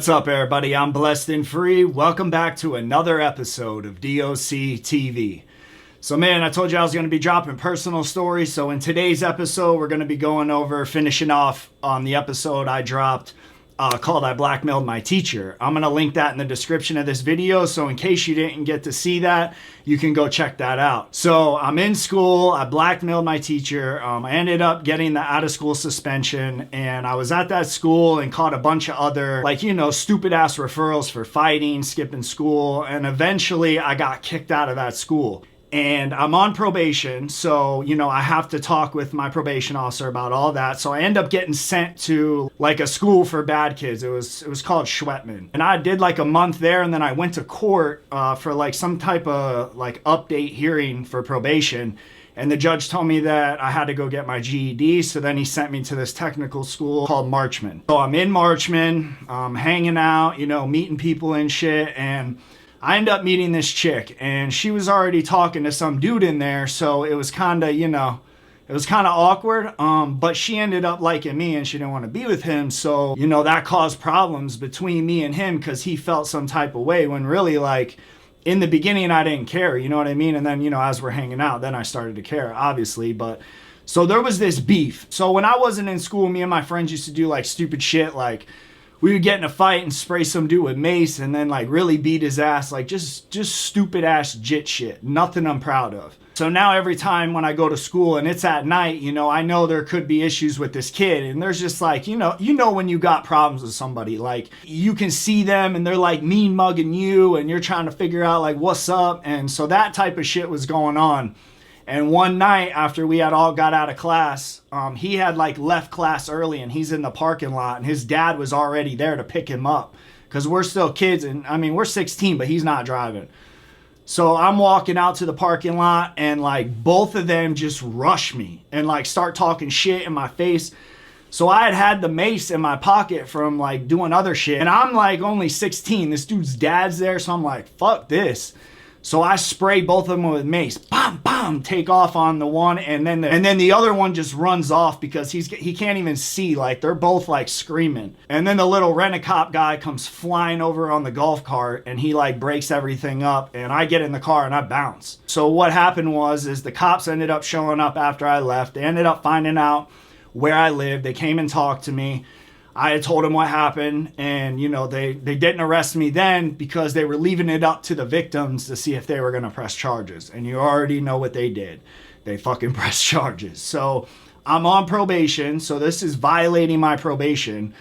What's up, everybody? I'm Blessed and Free. Welcome back to another episode of DOC TV. So, man, I told you I was going to be dropping personal stories. So in today's episode, we're going to be going over, finishing off on the episode I dropped called I Blackmailed My Teacher. I'm going to link that in the description of this video. So in case you didn't get to see that, you can go check that out. So I'm in school. I blackmailed my teacher. I ended up getting the out of school suspension, and I was at that school and caught a bunch of other, stupid ass referrals for fighting, skipping school. And eventually I got kicked out of that school. And I'm on probation, so, I have to talk with my probation officer about all that. So I end up getting sent to, a school for bad kids. It was called Schwetman. And I did, a month there, and then I went to court for, some type of, update hearing for probation. And the judge told me that I had to go get my GED, so then he sent me to this technical school called Marchman. So I'm in Marchman, hanging out, meeting people and shit, and I ended up meeting this chick, and she was already talking to some dude in there, so it was kind of, awkward, but she ended up liking me, and she didn't want to be with him, so, that caused problems between me and him, because he felt some type of way, when really, in the beginning, I didn't care, you know what I mean, and then, as we're hanging out, then I started to care, obviously, but, so there was this beef. So when I wasn't in school, me and my friends used to do, stupid shit, we would get in a fight and spray some dude with mace and then really beat his ass, just stupid ass jit shit. Nothing I'm proud of. So now every time when I go to school and it's at night, I know there could be issues with this kid, and there's just when you got problems with somebody, you can see them and they're mean mugging you and you're trying to figure out what's up. And so that type of shit was going on. And one night after we had all got out of class, he had left class early, and he's in the parking lot, and his dad was already there to pick him up because we're still kids. And we're 16, but he's not driving. So I'm walking out to the parking lot, and both of them just rush me and start talking shit in my face. So I had the mace in my pocket from doing other shit. And I'm only 16. This dude's dad's there. So I'm like, fuck this. So I spray both of them with mace, bam, bam, take off on the one, and then the other one just runs off because he can't even see. They're both screaming. And then the little rent-a-cop guy comes flying over on the golf cart, and he breaks everything up, and I get in the car and I bounce. So what happened is the cops ended up showing up after I left. They ended up finding out where I lived. They came and talked to me. I had told them what happened, and, they didn't arrest me then because they were leaving it up to the victims to see if they were going to press charges. And you already know what they did. They fucking pressed charges. So I'm on probation, so this is violating my probation.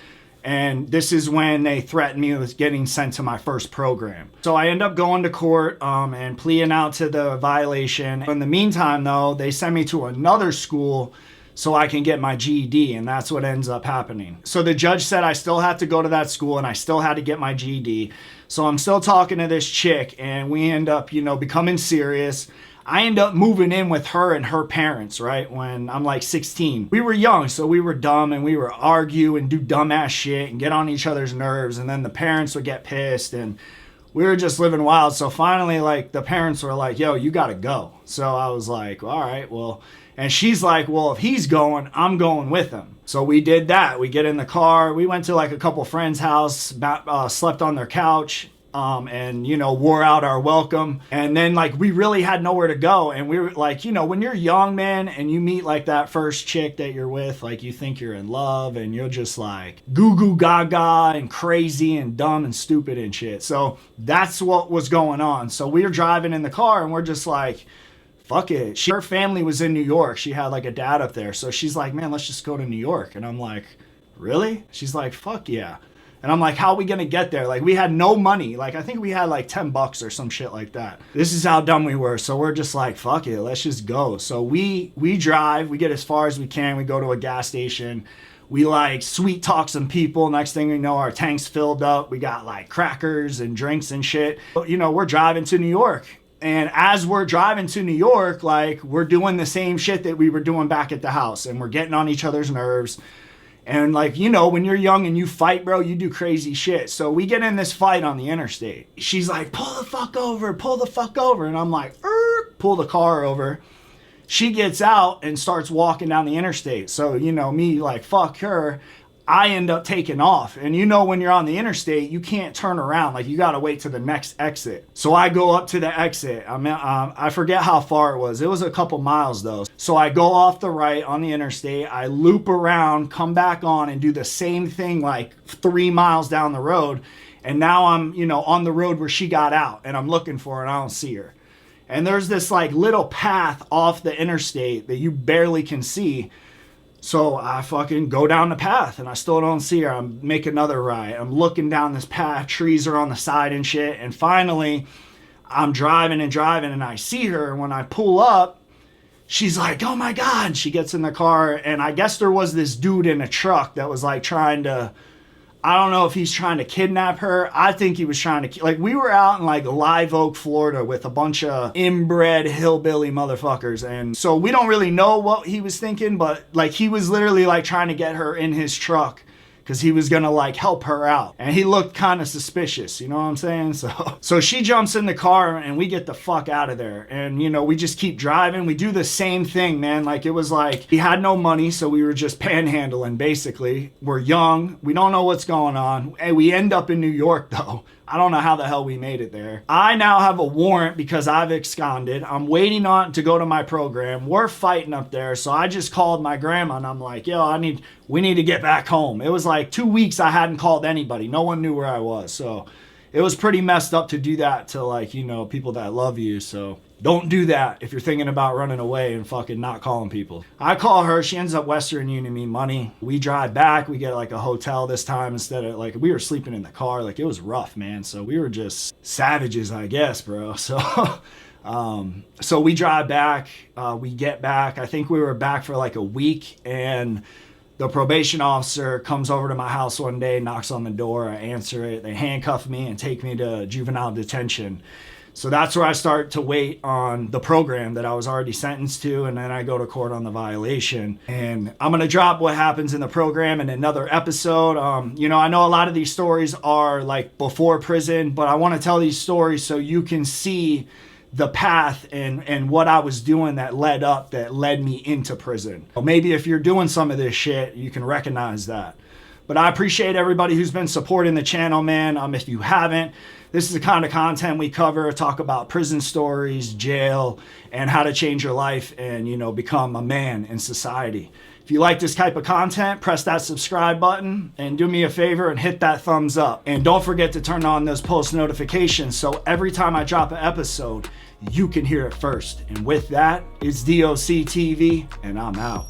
And this is when they threatened me with getting sent to my first program. So I end up going to court and pleading out to the violation. In the meantime, though, they sent me to another school so I can get my GED, and that's what ends up happening. So the judge said I still had to go to that school, and I still had to get my GED. So I'm still talking to this chick, and we end up, becoming serious. I end up moving in with her and her parents, right, when I'm 16. We were young, so we were dumb, and we would argue and do dumbass shit and get on each other's nerves, and then the parents would get pissed, and we were just living wild. So finally, the parents were like, yo, you gotta go. So I was like, all right, well. And she's like, well, if he's going, I'm going with him. So we did that. We get in the car. We went to a couple friends' house, slept on their couch, and, wore out our welcome. And then we really had nowhere to go. And we were when you're young, man, and you meet that first chick that you're with, you think you're in love, and you're just goo goo gaga and crazy and dumb and stupid and shit. So that's what was going on. So we were driving in the car, and we're just fuck it. Her family was in New York. She had a dad up there. So she's like, man, let's just go to New York. And I'm like, really? She's like, fuck yeah. And I'm like, how are we going to get there? We had no money. I think we had $10 or some shit like that. This is how dumb we were. So we're just fuck it. Let's just go. So we drive. We get as far as we can. We go to a gas station. We sweet talk some people. Next thing we know, our tank's filled up. We got crackers and drinks and shit. But, we're driving to New York. And as we're driving to New York, we're doing the same shit that we were doing back at the house. And we're getting on each other's nerves. And when you're young and you fight, bro, you do crazy shit. So we get in this fight on the interstate. She's like, pull the fuck over, pull the fuck over. And I'm like, pull the car over. She gets out and starts walking down the interstate. So, me fuck her. I end up taking off. And you know, when you're on the interstate, you can't turn around. Like, you got to wait to the next exit. So I go up to the exit. I forget how far it was. It was a couple miles though. So I go off the right on the interstate. I loop around, come back on, and do the same thing like 3 miles down the road. And now I'm, you know, on the road where she got out, and I'm looking for her and I don't see her. And there's this like little path off the interstate that you barely can see. So I fucking go down the path and I still don't see her. I make another right. I'm looking down this path. Trees are on the side and shit. And finally, I'm driving and I see her. And when I pull up, she's like, oh my God. She gets in the car. And I guess there was this dude in a truck that was like trying to, I don't know if he's trying to kidnap her. I think he was trying to, like, we were out in like Live Oak, Florida with a bunch of inbred hillbilly motherfuckers. And so we don't really know what he was thinking, but like he was literally like trying to get her in his truck because he was gonna like help her out. And he looked kind of suspicious, you know what I'm saying? So she jumps in the car and we get the fuck out of there. And you know, we just keep driving. We do the same thing, man. Like, it was like we had no money, so we were just panhandling basically. We're young, we don't know what's going on. And we end up in New York though. I don't know how the hell we made it there. I now have a warrant because I've absconded. I'm waiting on to go to my program. We're fighting up there. So I just called my grandma and I'm like, yo, we need to get back home. It was like 2 weeks I hadn't called anybody. No one knew where I was. So it was pretty messed up to do that to, like, you know, people that love you. So don't do that if you're thinking about running away and fucking not calling people. I call her. She ends up Western Union me money. We drive back. We get like a hotel this time instead of, like, we were sleeping in the car. Like, it was rough, man. So we were just savages, I guess, bro. So so we drive back. We get back. I think we were back for like a week, and the probation officer comes over to my house one day, knocks on the door. I answer it. They handcuff me and take me to juvenile detention. So that's where I start to wait on the program that I was already sentenced to, and then I go to court on the violation. And I'm going to drop what happens in the program in another episode. You know, I know a lot of these stories are like before prison, but I want to tell these stories so you can see the path and what I was doing that led me into prison. Maybe if you're doing some of this shit, you can recognize that. But I appreciate everybody who's been supporting the channel, man. If you haven't, this is the kind of content we cover. Talk about prison stories, jail, and how to change your life and, you know, become a man in society. If you like this type of content, press that subscribe button and do me a favor and hit that thumbs up. And don't forget to turn on those post notifications so every time I drop an episode, you can hear it first. And with that, it's DOC TV, and I'm out.